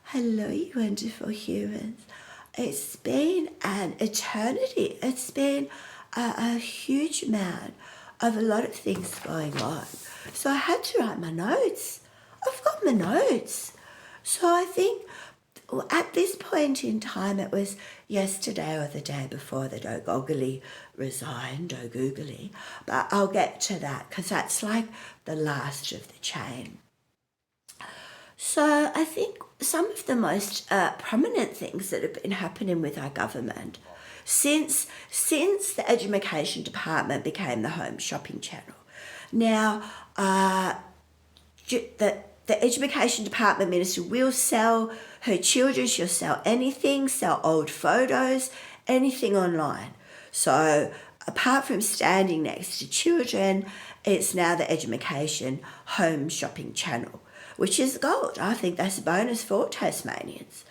Hello, you wonderful humans. It's been an eternity. It's been a huge amount of a lot of things going on. So I had to write my notes. I've got my notes. So I think at this point in time, it was yesterday or the day before that O'Googly resigned, O'Googly. But I'll get to that because that's like the last of the chain. So I think some of the most prominent things that have been happening with our government since the Education Department became the Home Shopping Channel. Now, the Education Department Minister will sell her children, she'll sell anything, sell old photos, anything online. So apart from standing next to children, it's now the Education Home Shopping Channel, which is gold. I think that's a bonus for Tasmanians.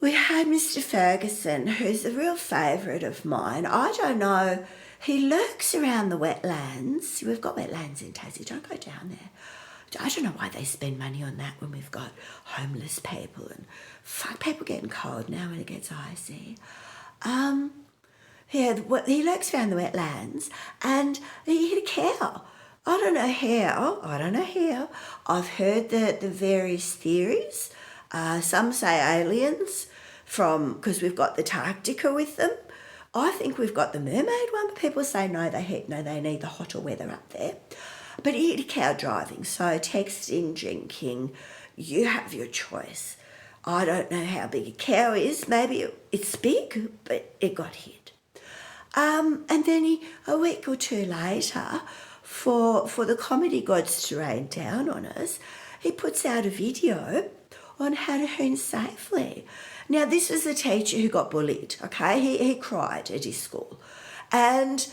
We had Mr. Ferguson, who's a real favourite of mine. I don't know, he lurks around the wetlands. We've got wetlands in Tassie, don't go down there. I don't know why they spend money on that when we've got homeless people and people getting cold now when it gets icy. He lurks around the wetlands and he hit a cow. I don't know how. I've heard the various theories. Some say aliens because we've got the Antarctica with them. I think we've got the mermaid one, but people say no, they need the hotter weather up there. But he hit a cow driving, so texting, drinking, you have your choice. I don't know how big a cow is. Maybe it's big, but it got hit. And then a week or two later, for the comedy gods to rain down on us, he puts out a video on how to hoon safely. Now, this was a teacher who got bullied, okay? He cried at his school. And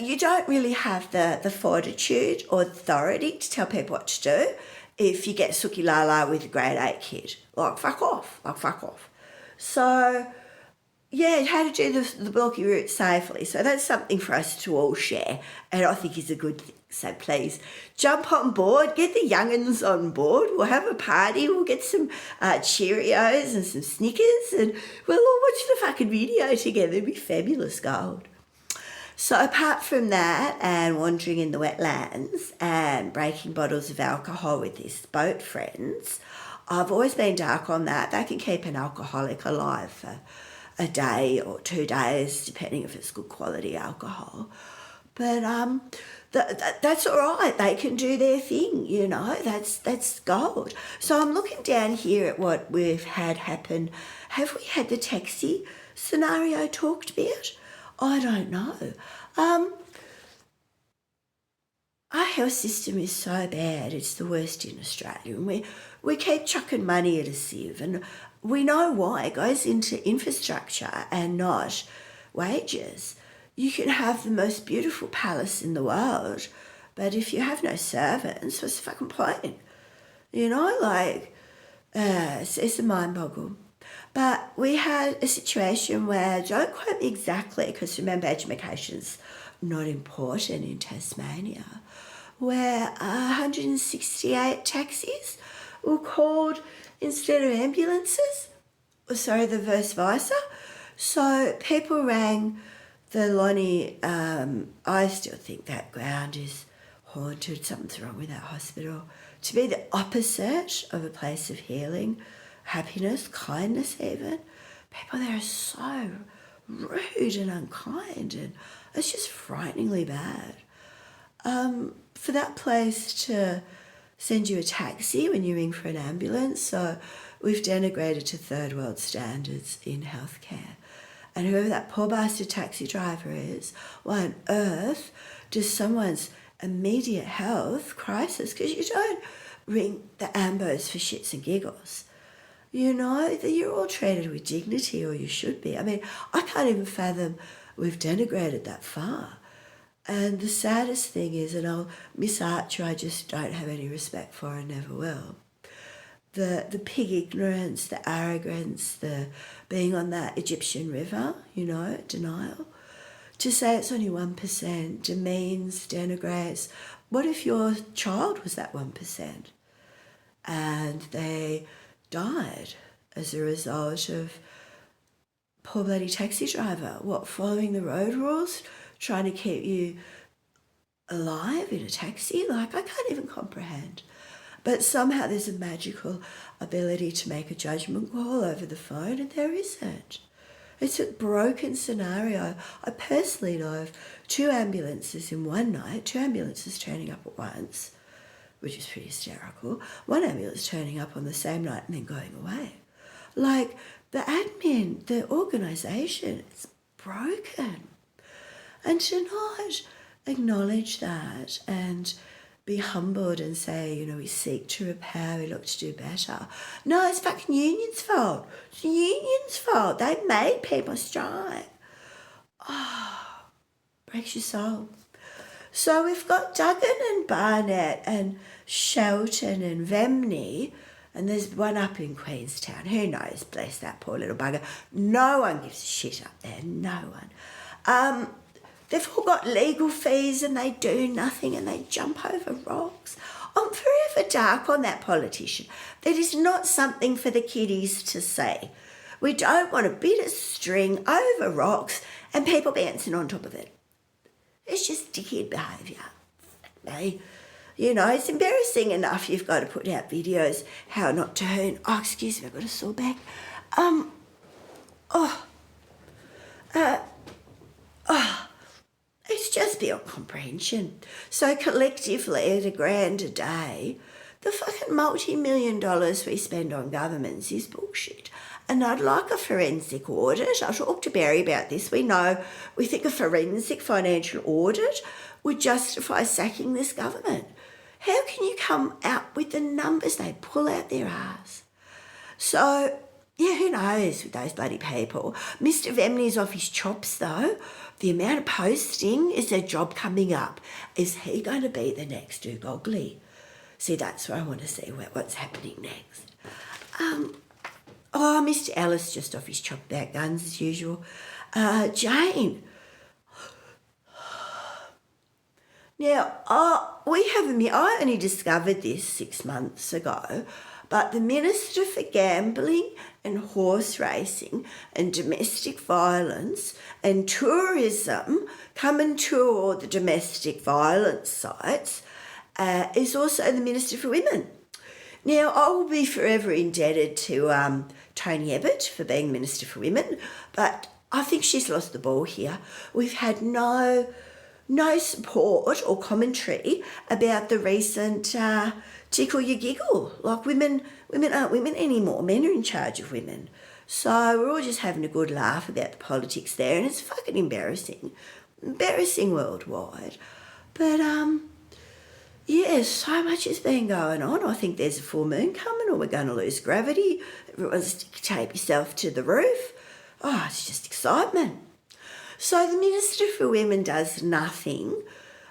you don't really have the fortitude or authority to tell people what to do if you get Suki Lala with a grade 8 kid. Fuck off. So, yeah, how to do the bulky route safely. So that's something for us to all share, and I think is a good thing. So please jump on board, get the young'uns on board. We'll have a party. We'll get some Cheerios and some Snickers, and we'll all watch the fucking video together. It'd be fabulous gold. So apart from that and wandering in the wetlands and breaking bottles of alcohol with his boat friends, I've always been dark on that. They can keep an alcoholic alive for a day or 2 days, depending if it's good quality alcohol. But that's all right. They can do their thing, that's gold. So I'm looking down here at what we've had happen. Have we had the taxi scenario talked about? I don't know. Our health system is so bad, it's the worst in Australia. And we keep chucking money at a sieve, and we know why. It goes into infrastructure and not wages. You can have the most beautiful palace in the world, but if you have no servants, what's the fucking point? It's a mind boggle. But we had a situation where, don't quote me exactly, because remember, education's not important in Tasmania, where 168 taxis were called instead of ambulances. The vice versa. So people rang the Lonnie. I still think that ground is haunted. Something's wrong with that hospital. To be the opposite of a place of healing, happiness, kindness even. People there are so rude and unkind, and it's just frighteningly bad. For that place to send you a taxi when you ring for an ambulance, so we've denigrated to third world standards in healthcare. And whoever that poor bastard taxi driver is, why on earth does someone's immediate health crisis, because you don't ring the ambos for shits and giggles. That you're all treated with dignity, or you should be. I mean, I can't even fathom we've denigrated that far. And the saddest thing is, and Miss Archer, I just don't have any respect for and never will. The pig ignorance, the arrogance, the being on that Egyptian river, denial. To say it's only 1% demeans, denigrates. What if your child was that 1%? and they died as a result of poor bloody taxi driver, following the road rules, trying to keep you alive in a taxi? Like, I can't even comprehend. But somehow there's a magical ability to make a judgment call over the phone, and there isn't. It's a broken scenario. I personally know of 2 ambulances in one night, 2 ambulances turning up at once, which is pretty hysterical. 1 ambulance turning up on the same night and then going away. Like, the admin, the organisation, it's broken. And to not acknowledge that and be humbled and say, we seek to repair, we look to do better. No, it's fucking union's fault. It's the union's fault. They made people strike. Breaks your soul. So we've got Duggan and Barnett and Shelton and Vemney, and there's one up in Queenstown. Who knows? Bless that poor little bugger. No one gives a shit up there. No one. They've all got legal fees and they do nothing and they jump over rocks. I'm forever dark on that politician. That is not something for the kiddies to say. We don't want a bit of string over rocks and people bouncing on top of it. It's just dickhead behaviour. It's embarrassing enough you've got to put out videos how not to turn. Oh, excuse me, I've got a sore back. It's just beyond comprehension. So collectively, at $1,000 a day, the fucking multi-million dollars we spend on governments is bullshit. And I'd like a forensic audit. I'll talk to Barry about this. We think a forensic financial audit would justify sacking this government. How can you come out with the numbers they pull out their ass? So, yeah, who knows with those bloody people. Mr. Vemney's off his chops, though. The amount of posting, is there a job coming up? Is he going to be the next Ugogley? See, that's where I want to see what's happening next. Mr. Ellis just off his chop about guns as usual. Jane. Now, I only discovered this 6 months ago, but the Minister for Gambling and Horse Racing and Domestic Violence and Tourism come and tour the domestic violence sites is also the Minister for Women. Now, I will be forever indebted to Tony Abbott for being Minister for Women, but I think she's lost the ball here. We've had no support or commentary about the recent tickle your giggle. Like, women aren't women anymore. Men are in charge of women. So we're all just having a good laugh about the politics there, and it's fucking embarrassing worldwide. But yeah, so much has been going on. I think there's a full moon coming, or we're going to lose gravity. Everyone's tape yourself to the roof. Oh, it's just excitement. So the Minister for Women does nothing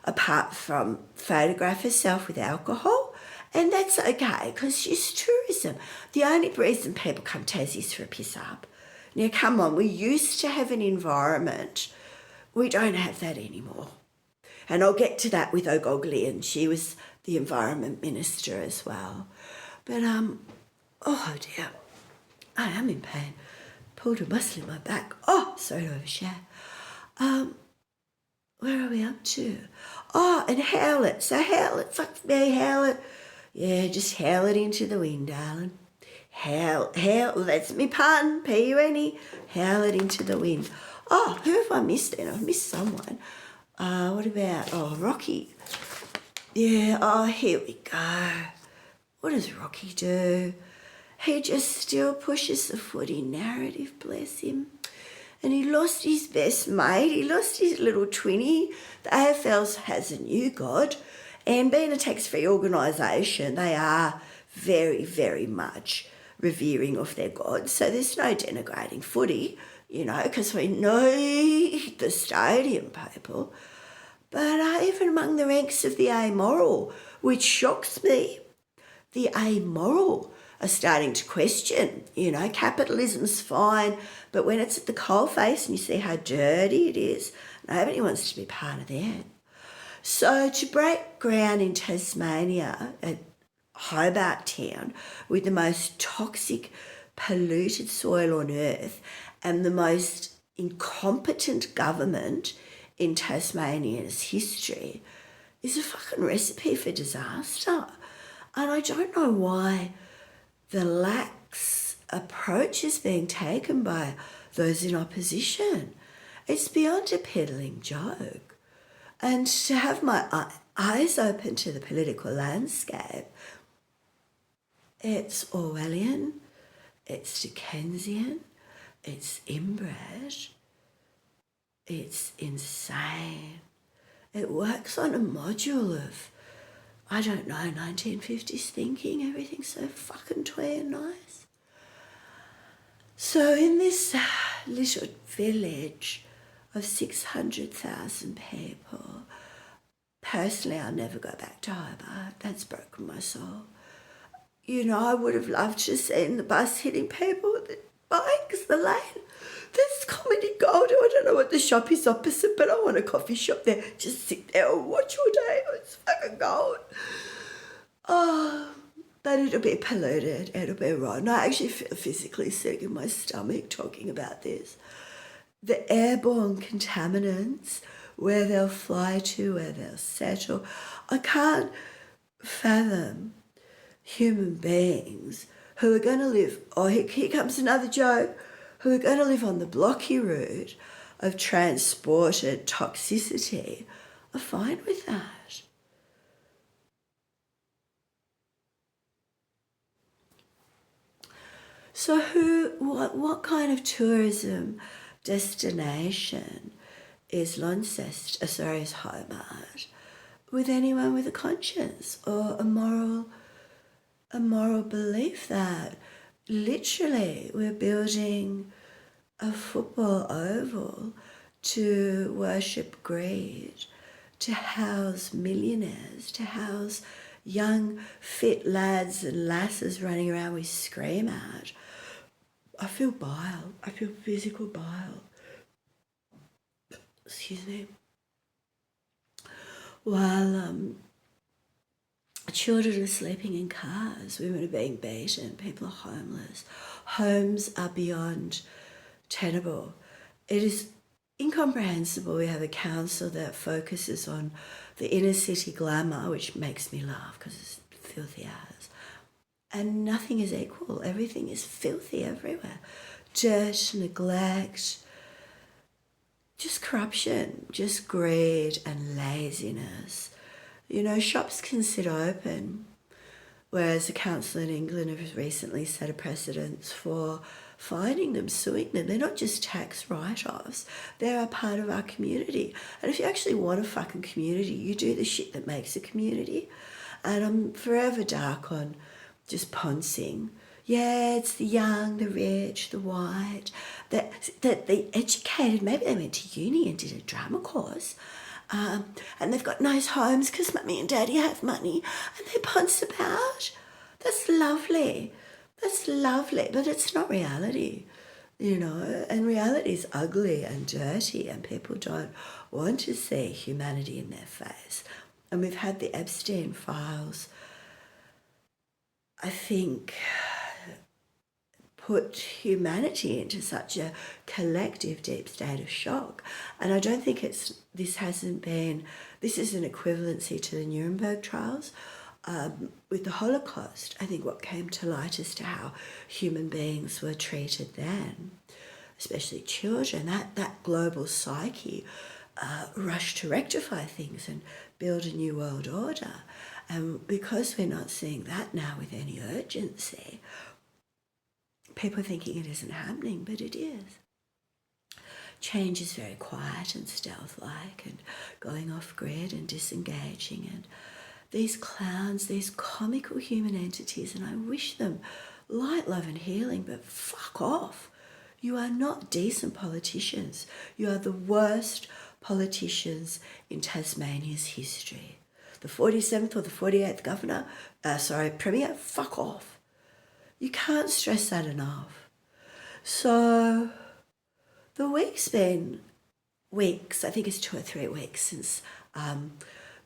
apart from photograph herself with alcohol, and that's okay because she's tourism. The only reason people come to Tassie is for a piss up. Now, come on, we used to have an environment. We don't have that anymore. And I'll get to that with O'Gogley, and she was the Environment Minister as well. But, oh dear, I am in pain. Pulled a muscle in my back. Oh, sorry to overshare. Where are we up to? Oh, and howl it. So howl it, fuck me, howl it. Yeah, just howl it into the wind, darling. Howl, that's me pun, P-U-N-E. Howl it into the wind. Oh, who have I missed then? I've missed someone. What about, Rocky. Yeah, here we go. What does Rocky do? He just still pushes the footy narrative, bless him. And he lost his best mate. He lost his little twinny. The AFL has a new god. And being a tax-free organisation, they are very, very much revering of their gods. So there's no denigrating footy, because we need the stadium, people. But even among the ranks of the amoral, which shocks me, the amoral are starting to question, capitalism's fine, but when it's at the coalface and you see how dirty it is, nobody wants to be part of that. So to break ground in Tasmania at Hobart town with the most toxic, polluted soil on earth and the most incompetent government in Tasmania's history is a fucking recipe for disaster. And I don't know why the lax approach is being taken by those in opposition. It's beyond a peddling joke. And to have my eyes open to the political landscape, it's Orwellian, it's Dickensian, it's inbred, it's insane. It works on a module of, I don't know, 1950s thinking. Everything's so fucking twee and nice. So in this little village of 600,000 people, personally, I'll never go back to Hobart. That's broken my soul. You know, I would have loved to see the bus hitting people with the bikes, the lane. There's comedy gold. I don't know what the shop is opposite, but I want a coffee shop there. Just sit there and watch all day. It's fucking gold. Oh, but it'll be polluted. It'll be rotten. I actually feel physically sick in my stomach talking about this. The airborne contaminants, where they'll fly to, where they'll settle. I can't fathom human beings who are going to live, here comes another joke, who are going to live on the blocky route of transported toxicity are fine with that. So what kind of tourism destination is Launceston, is Hobart, with anyone with a conscience or a moral belief that literally we're building a football oval to worship greed, to house millionaires, to house young, fit lads and lasses running around we scream at. I feel bile. I feel physical bile. Excuse me. While children are sleeping in cars, women are being beaten, people are homeless, homes are beyond tenable. It is incomprehensible we have a council that focuses on the inner city glamour, which makes me laugh because it's filthy as, and nothing is equal. Everything is filthy everywhere. Dirt, neglect, just corruption, just greed and laziness. You know, shops can sit open, whereas the council in England has recently set a precedence for fining them, suing them. They're not just tax write-offs, they're a part of our community. And if you actually want a fucking community, you do the shit that makes a community. And I'm forever dark on just poncing. Yeah, it's the young, the rich, the white, that the educated, maybe they went to uni and did a drama course. And they've got nice homes because mummy and daddy have money and they ponce about. That's lovely. That's lovely, but it's not reality, you know, and reality is ugly and dirty and people don't want to see humanity in their face. And we've had the Epstein files, I think, put humanity into such a collective deep state of shock. And I don't think this is an equivalency to the Nuremberg trials. With the Holocaust, I think what came to light as to how human beings were treated then, especially children, that global psyche rushed to rectify things and build a new world order. And because we're not seeing that now with any urgency, people are thinking it isn't happening, but it is. Change is very quiet and stealth-like and going off-grid and disengaging, and these clowns, these comical human entities, and I wish them light, love and healing, but fuck off. You are not decent politicians. You are the worst politicians in Tasmania's history. The 47th or the 48th Premier, fuck off. You can't stress that enough. So the week's been weeks, I think it's 2 or 3 weeks since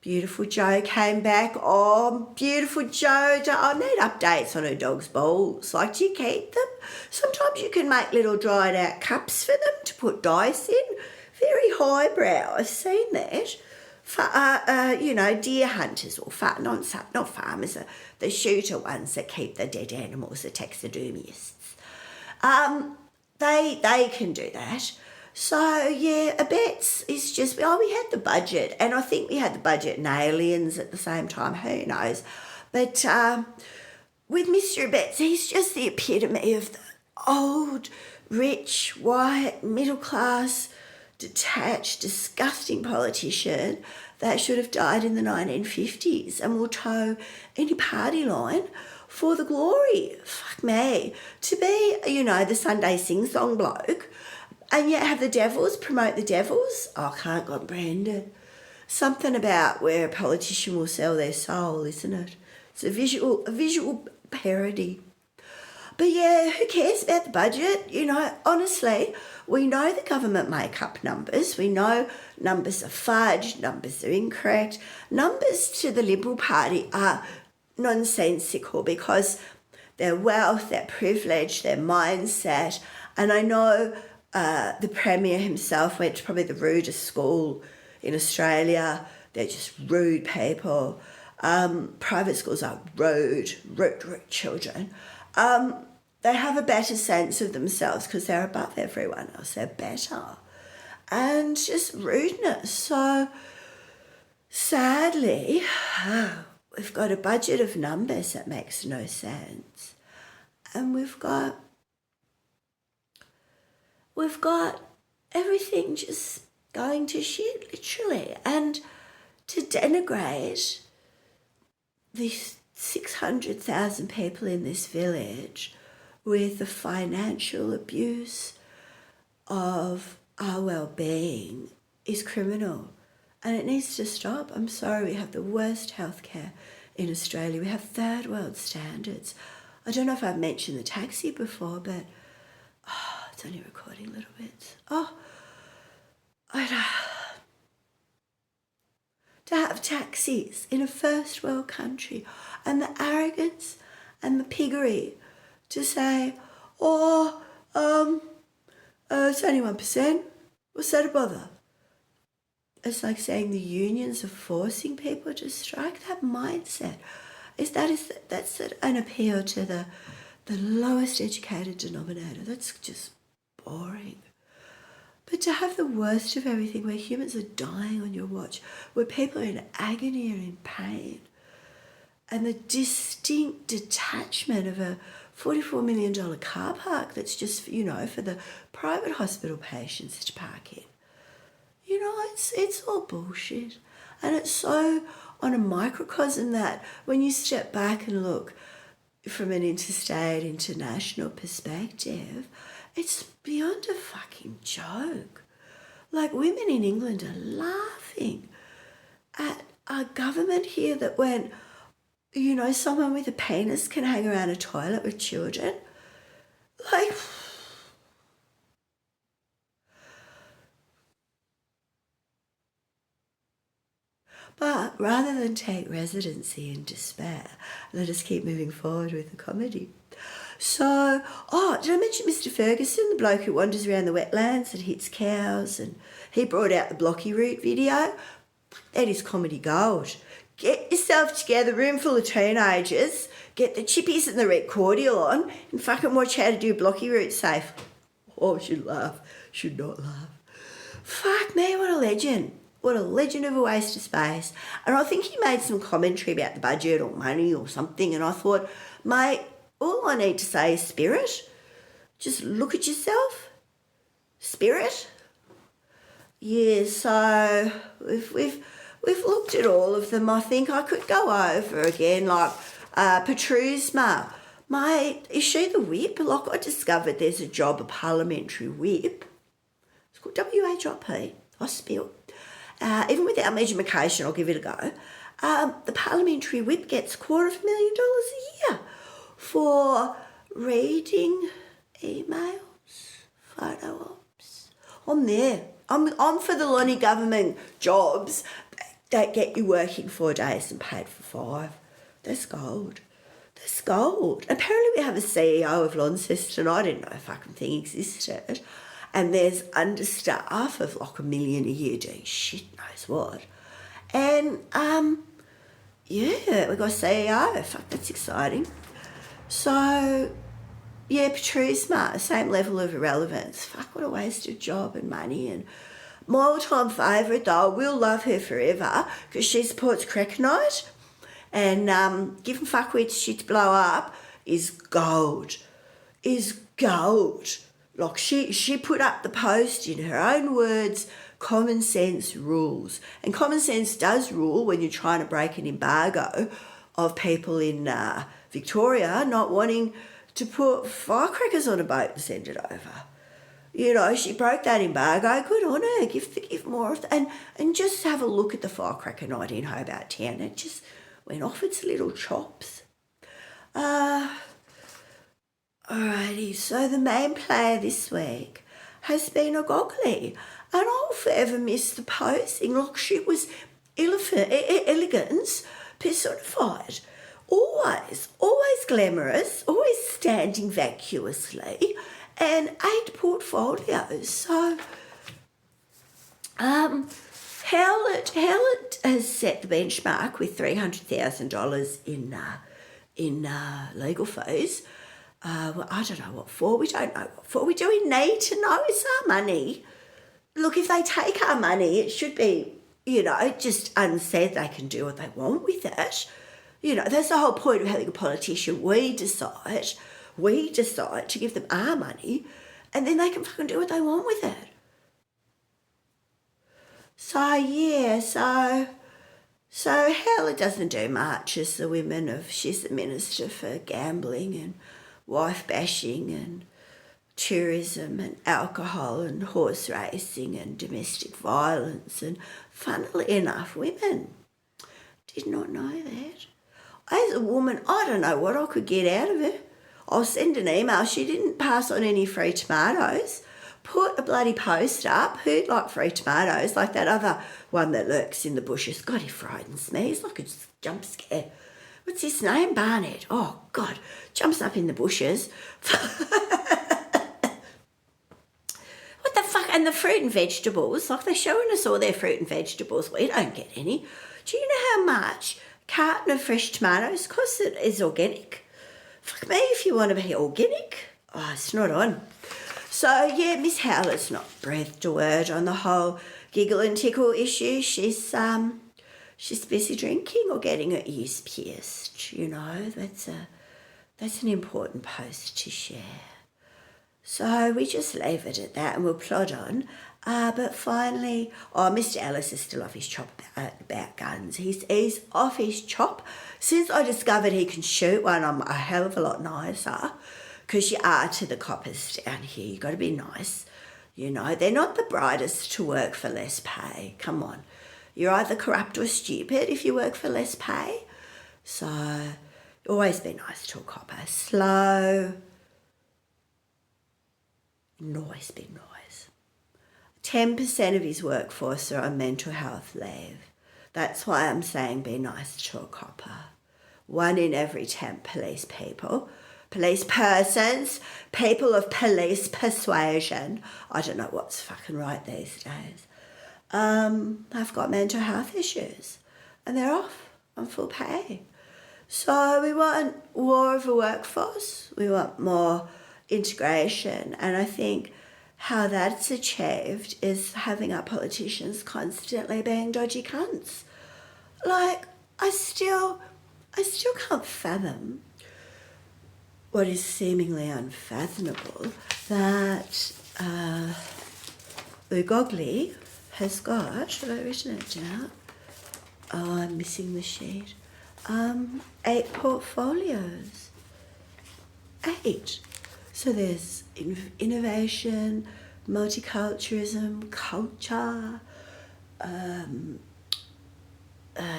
Beautiful Joe came back. Oh, beautiful Joe. I need updates on her dog's balls. Like, do you keep them? Sometimes you can make little dried out cups for them to put dice in. Very highbrow. I've seen that. Deer hunters or not farmers, the shooter ones that keep the dead animals, the taxidermists. They can do that. So, yeah, Abetz is just, we had the budget, and I think we had the budget and Aliens at the same time, who knows. But with Mr. Abetz, he's just the epitome of the old, rich, white, middle class, detached, disgusting politician that should have died in the 1950s and will toe any party line for the glory. Fuck me. To be, the Sunday sing-song bloke and yet have the Devils promote the Devils, I can't comprehend it. Something about where a politician will sell their soul, isn't it? It's a visual parody. But yeah, who cares about the budget? Honestly, we know the government make up numbers. We know numbers are fudged, numbers are incorrect. Numbers to the Liberal Party are nonsensical because their wealth, their privilege, their mindset. And I know the Premier himself went to probably the rudest school in Australia. They're just rude people. Private schools are rude children. They have a better sense of themselves because they're above everyone else. They're better. And just rudeness. So, sadly, we've got a budget of numbers that makes no sense. And we've got everything just going to shit, literally. And to denigrate the 600,000 people in this village with the financial abuse of our well-being is criminal. And it needs to stop. I'm sorry, we have the worst healthcare in Australia. We have third world standards. I don't know if I've mentioned the taxi before, but it's only recording a little bit. To have taxis in a first world country and the arrogance and the piggery to say, it's only 1%. What's that a bother? It's like saying the unions are forcing people to strike. That mindset that's an appeal to the lowest educated denominator. That's just boring. But to have the worst of everything, where humans are dying on your watch, where people are in agony or in pain, and the distinct detachment of a $44 million car park that's just, for the private hospital patients to park in. It's all bullshit. And it's so on a microcosm that when you step back and look from an interstate, international perspective, it's beyond a fucking joke. Like, women in England are laughing at our government here that went, someone with a penis can hang around a toilet with children. Like, but rather than take residency in despair, let us keep moving forward with the comedy. So, did I mention Mr. Ferguson, the bloke who wanders around the wetlands and hits cows, and he brought out the Blocky Route video? That is comedy gold. Get yourself together, room full of teenagers, get the chippies and the red cordial on, and fucking watch how to do Blocky Route safe. Oh, should laugh, should not laugh. Fuck me, what a legend. What a legend of a waste of space. And I think he made some commentary about the budget or money or something, and I thought, mate, all I need to say is spirit. Just look at yourself. Spirit. Yeah, so we've looked at all of them. I think I could go over again, like Patrusma. Mate, is she the whip? Like, I discovered there's a job, a parliamentary whip. It's called WHIP. I spilled. Even without education, I'll give it a go. The parliamentary whip gets $250,000 a year for reading emails, photo ops. I'm there. I'm for the Lonnie government jobs. that get you working 4 days and paid for 5. That's gold. That's gold. Apparently we have a CEO of Launceston. I didn't know a fucking thing existed. And there's understaff of like $1 million a year doing shit knows what. And yeah, we got a CEO. Fuck, that's exciting. So yeah, Patrisma, same level of irrelevance. Fuck, what a wasted job and money. And my all-time favourite though, we'll love her forever because she supports Creconite. And giving fuckwits shit to blow up is gold. Is gold. Like she put up the post in her own words, common sense rules. And common sense does rule when you're trying to break an embargo of people in Victoria not wanting to put firecrackers on a boat and send it over. You know, she broke that embargo. Good on her. Give more of that. And just have a look at the firecracker night in Hobart Town. It just went off its little chops. Alrighty, so the main player this week has been a Goggly. And I'll forever miss the posing. Like she was elegance personified. Always glamorous, always standing vacuously, and 8 portfolios. So, Howlett has set the benchmark with $300,000 in legal fees. Well, I don't know what for. We don't know what for. We do need to know. It's our money. Look, if they take our money, it should be, you know, just unsaid. They can do what they want with it. You know, that's the whole point of having a politician. We decide to give them our money, and then they can fucking do what they want with it. So, yeah, so Hella doesn't do much as the women of, she's the Minister for Gambling and wife bashing and tourism and alcohol and horse racing and domestic violence, and funnily enough, women. Did not know that. As a woman, I don't know what I could get out of it. I'll send an email. She didn't pass on any free tomatoes. Put a bloody post up. Who'd like free tomatoes? Like that other one that lurks in the bushes. God, he frightens me. He's like a jump scare. What's his name? Barnett. Oh, God. Jumps up in the bushes. What the fuck? And the fruit and vegetables. Like they're showing us all their fruit and vegetables. We don't get any. Do you know how much a carton of fresh tomatoes costs? It is organic. Fuck me if you want to be organic. Oh, it's not on. So, yeah, Miss Howlett's not breathed a word on the whole giggle and tickle issue. She's busy drinking or getting her ears pierced, you know. That's an important post to share. So we just leave it at that and we'll plod on. But finally, Mr. Ellis is still off his chop about guns. He's off his chop. Since I discovered he can shoot one, I'm a hell of a lot nicer. Because you are to the coppers down here. You've got to be nice. You know, they're not the brightest to work for less pay. Come on. You're either corrupt or stupid if you work for less pay. So, always be nice to a copper. Slow. Always be nice. 10% of his workforce are on mental health leave. That's why I'm saying be nice to a copper. 1 in every 10 police persons, people of police persuasion, I don't know what's fucking right these days, have got mental health issues and they're off on full pay. So we want more of a workforce, we want more integration, and I think how that's achieved is having our politicians constantly being dodgy cunts. Like, I still can't fathom what is seemingly unfathomable, that Goggly has got, have I written it down? Oh, I'm missing the sheet. 8 portfolios. 8. So there's innovation, multiculturalism, culture,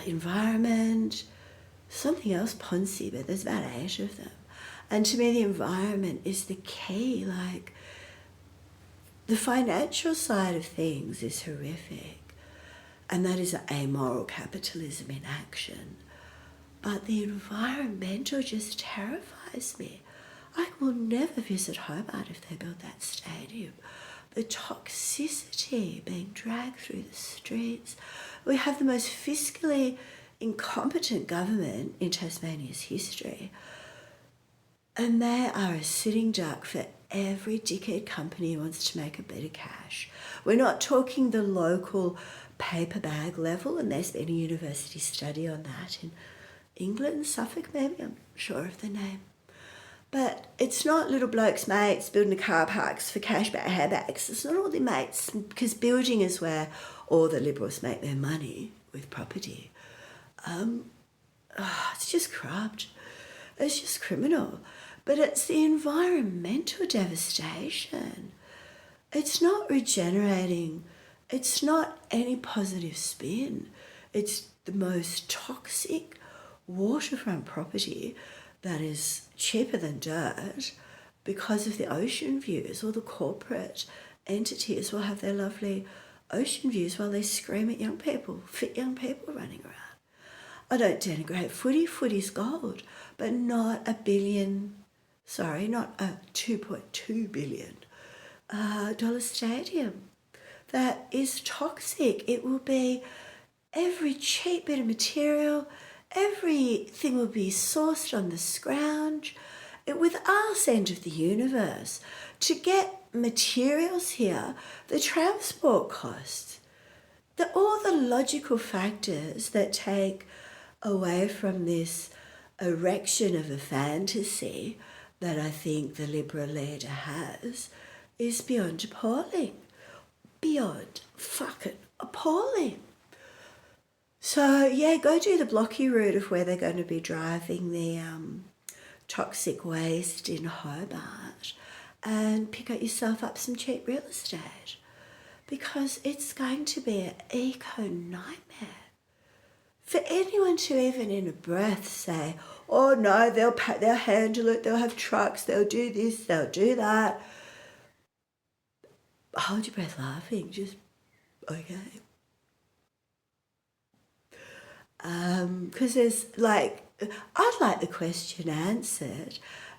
environment, something else poncy, but there's about 8 of them. And to me, the environment is the key. Like, the financial side of things is horrific. and that is amoral capitalism in action. But the environmental just terrifies me. I will never visit Hobart if they build that stadium. The toxicity being dragged through the streets. We have the most fiscally incompetent government in Tasmania's history. And they are a sitting duck for every dickhead company who wants to make a bit of cash. We're not talking the local paper bag level, and there's been a university study on that in England, Suffolk maybe, I'm not sure of the name. But it's not little blokes' mates building the car parks for cash bags. It's not all their mates, because building is where all the Liberals make their money with property. It's just corrupt. It's just criminal. But it's the environmental devastation. It's not regenerating. It's not any positive spin. It's the most toxic waterfront property that is cheaper than dirt because of the ocean views. All the corporate entities will have their lovely ocean views while they scream at young people, fit young people running around. I don't denigrate footy. Footy's gold, but not a $2.2 billion dollar stadium. That is toxic. It will be every cheap bit of material, everything will be sourced on the scrounge. With our end of the universe, to get materials here, the transport costs, all the logical factors that take away from this erection of a fantasy that I think the Liberal leader has is beyond appalling. Beyond fucking appalling. So, yeah, go do the blocky route of where they're going to be driving the toxic waste in Hobart and pick up yourself up some cheap real estate, because it's going to be an eco nightmare. For anyone to even in a breath say, oh no, they'll handle it, they'll have trucks, they'll do this, they'll do that. Hold your breath laughing, just, okay. Because there's I'd like the question answered.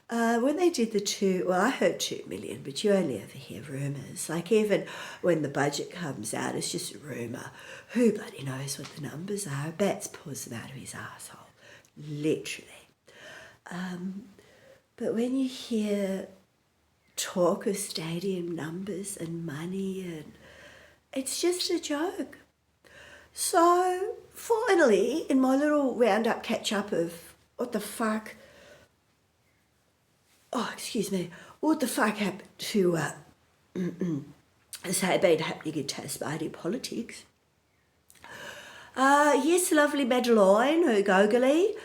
When they did I heard 2 million, but you only ever hear rumours. Even when the budget comes out, it's just a rumour. Who bloody knows what the numbers are? Betts pulls them out of his asshole, literally. But when you hear talk of stadium numbers and money, and it's just a joke. So finally, in my little roundup catch-up of what the fuck happened to say been happening in Tasmanian politics. Yes, lovely Madeline O'Gogley,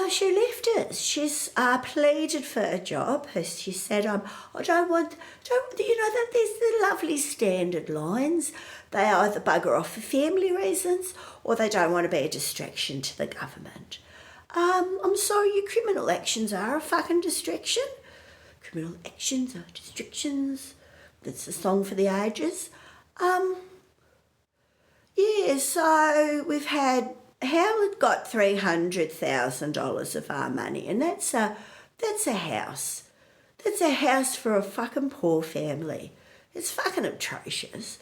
she left us. She's pleaded for a job. She said, I don't want, that there's the lovely standard lines. They either bugger off for family reasons or they don't want to be a distraction to the government. I'm sorry, your criminal actions are a fucking distraction. Criminal actions are distractions. That's a song for the ages. Yeah, so we've had, Howard got $300,000 of our money, and that's a house. That's a house for a fucking poor family. It's fucking atrocious.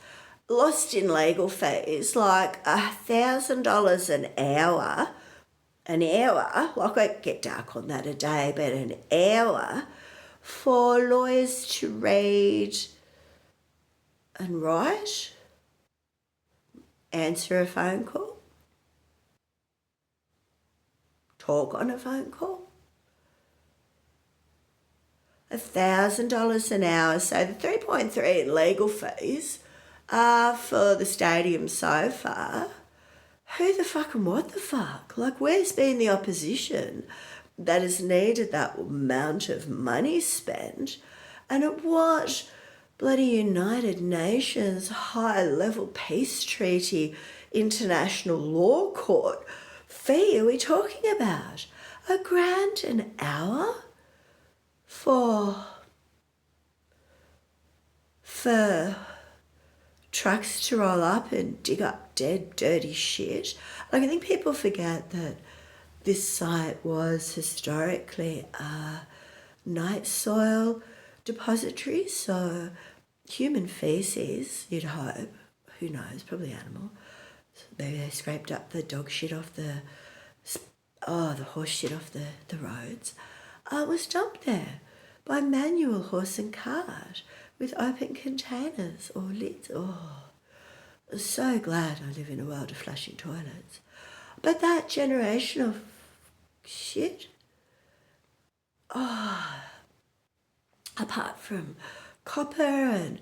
Lost in legal fees, $1,000 an hour. I get dark on that a day, but an hour for lawyers to read and write, answer a phone call, talk on a phone call. $1,000 an hour. So the 3.3 in legal fees for the stadium so far. Who the fuck and what the fuck? Where's been the opposition that has needed that amount of money spent? And at what bloody United Nations high-level peace treaty international law court fee are we talking about? $1,000 an hour for trucks to roll up and dig up dead, dirty shit. Like, I think people forget that this site was historically a night soil depository, so human feces, you'd hope, who knows, probably animal. So they scraped up the dog shit off the horse shit off the roads. Was dumped there by manual horse and cart with open containers or lids. Oh, I'm so glad I live in a world of flushing toilets. But that generation of shit, apart from copper, and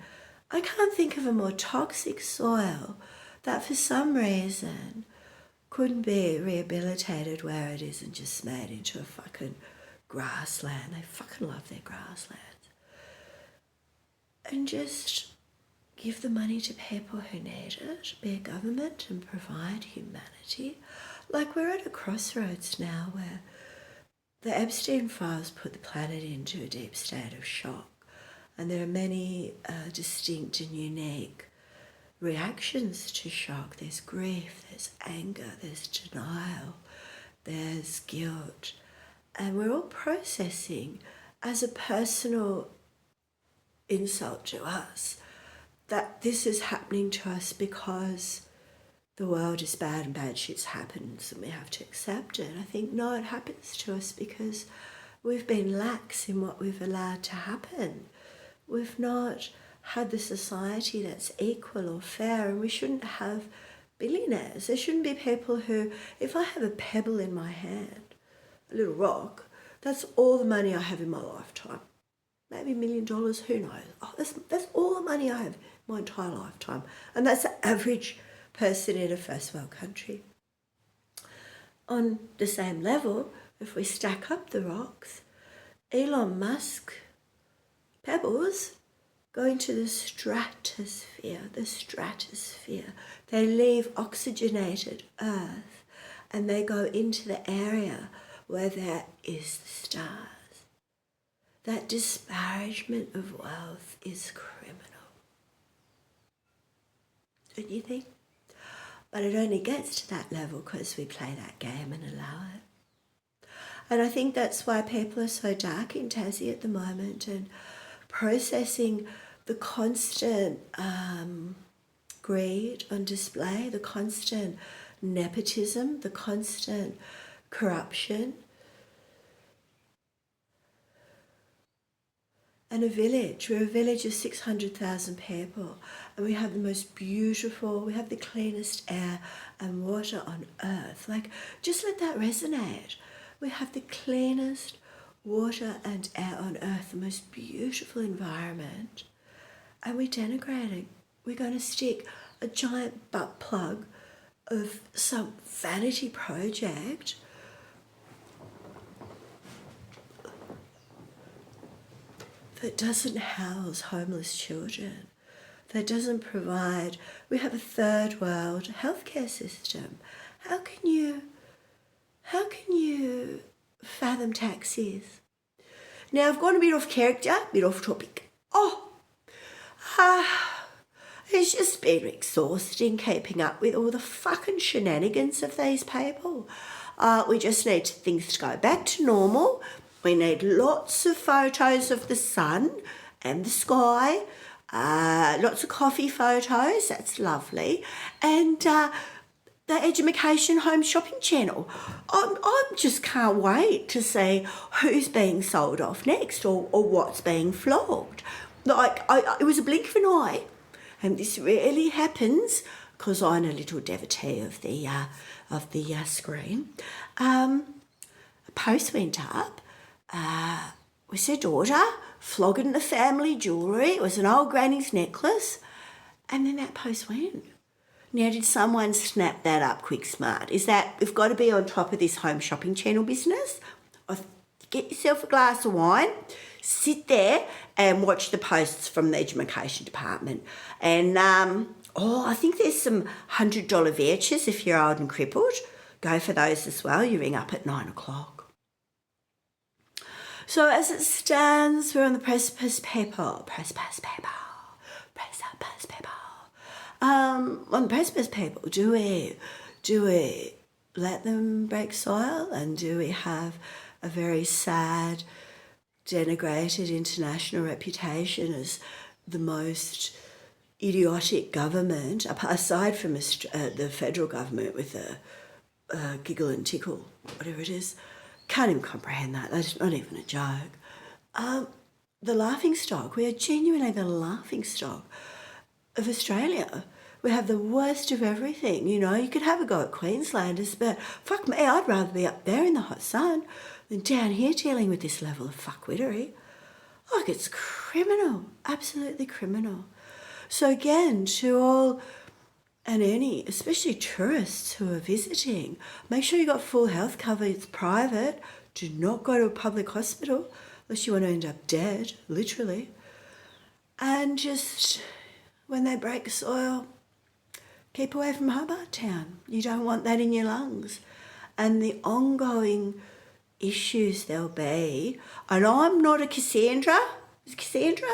I can't think of a more toxic soil that for some reason couldn't be rehabilitated where it is and just made into a fucking grassland. They fucking love their grasslands. And just give the money to people who need it, be a government and provide humanity. Like, we're at a crossroads now where the Epstein files put the planet into a deep state of shock, and there are many distinct and unique reactions to shock. There's grief, there's anger, there's denial, there's guilt, and we're all processing as a personal insult to us that this is happening to us because the world is bad and bad shit's happens and we have to accept it. I think, no, it happens to us because we've been lax in what we've allowed to happen. We've not had the society that's equal or fair, and we shouldn't have billionaires. There shouldn't be people who, if I have a pebble in my hand, a little rock, that's all the money I have in my lifetime. Maybe $1 million, who knows? Oh, that's all the money I have in my entire lifetime. And that's the average person in a first world country. On the same level, if we stack up the rocks, Elon Musk pebbles go into the stratosphere. They leave oxygenated Earth and they go into the area where there is the stars. That disparagement of wealth is criminal. Don't you think? But it only gets to that level because we play that game and allow it. And I think that's why people are so dark in Tassie at the moment and processing the constant greed on display, the constant nepotism, the constant corruption. And we're a village of 600,000 people, and we have the most beautiful, we have the cleanest air and water on earth. Like, just let that resonate. We have the cleanest water and air on earth, the most beautiful environment, and we're denigrating. We're going to stick a giant butt plug of some vanity project that doesn't house homeless children, that doesn't provide. We have a third world healthcare system. How can you fathom taxis? Now, I've gone a bit off character, a bit off topic. It's just been exhausting keeping up with all the fucking shenanigans of these people. We just need things to go back to normal. We need lots of photos of the sun and the sky, lots of coffee photos, that's lovely, and the Edumacation Home Shopping Channel. I just can't wait to see who's being sold off next or what's being flogged. Like, it was a blink of an eye, and this rarely happens because I'm a little devotee of the screen. A post went up. Was her daughter flogging the family jewellery. It was an old granny's necklace. And then that post went. Now, did someone snap that up quick smart? Is that, we've got to be on top of this home shopping channel business? Get yourself a glass of wine, sit there and watch the posts from the education department. And, I think there's some $100 vouchers if you're old and crippled. Go for those as well. You ring up at 9 o'clock. So as it stands, we're on the precipice, people. On the precipice people, do we let them break soil, and do we have a very sad, denigrated international reputation as the most idiotic government, aside from the federal government with the giggle and tickle, whatever it is? Can't even comprehend that. That's not even a joke. The laughing stock. We are genuinely the laughing stock of Australia. We have the worst of everything. You know, you could have a go at Queenslanders, but fuck me, I'd rather be up there in the hot sun than down here dealing with this level of fuckwittery. Like, it's criminal, absolutely criminal. So again, to all and any, especially tourists who are visiting, make sure you got full health cover. It's private. Do not go to a public hospital unless you want to end up dead, literally. And just when they break soil, keep away from Hobart Town. You don't want that in your lungs. And the ongoing issues there'll be, and I'm not a Cassandra. Is Cassandra?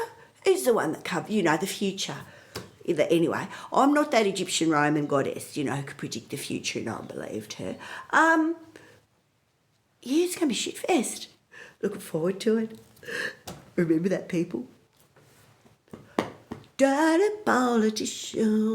Who's the one that covers, the future? Anyway, I'm not that Egyptian Roman goddess, who could predict the future, and I believed her. It's going to be shitfest. Looking forward to it. Remember that, people. Dirty politician.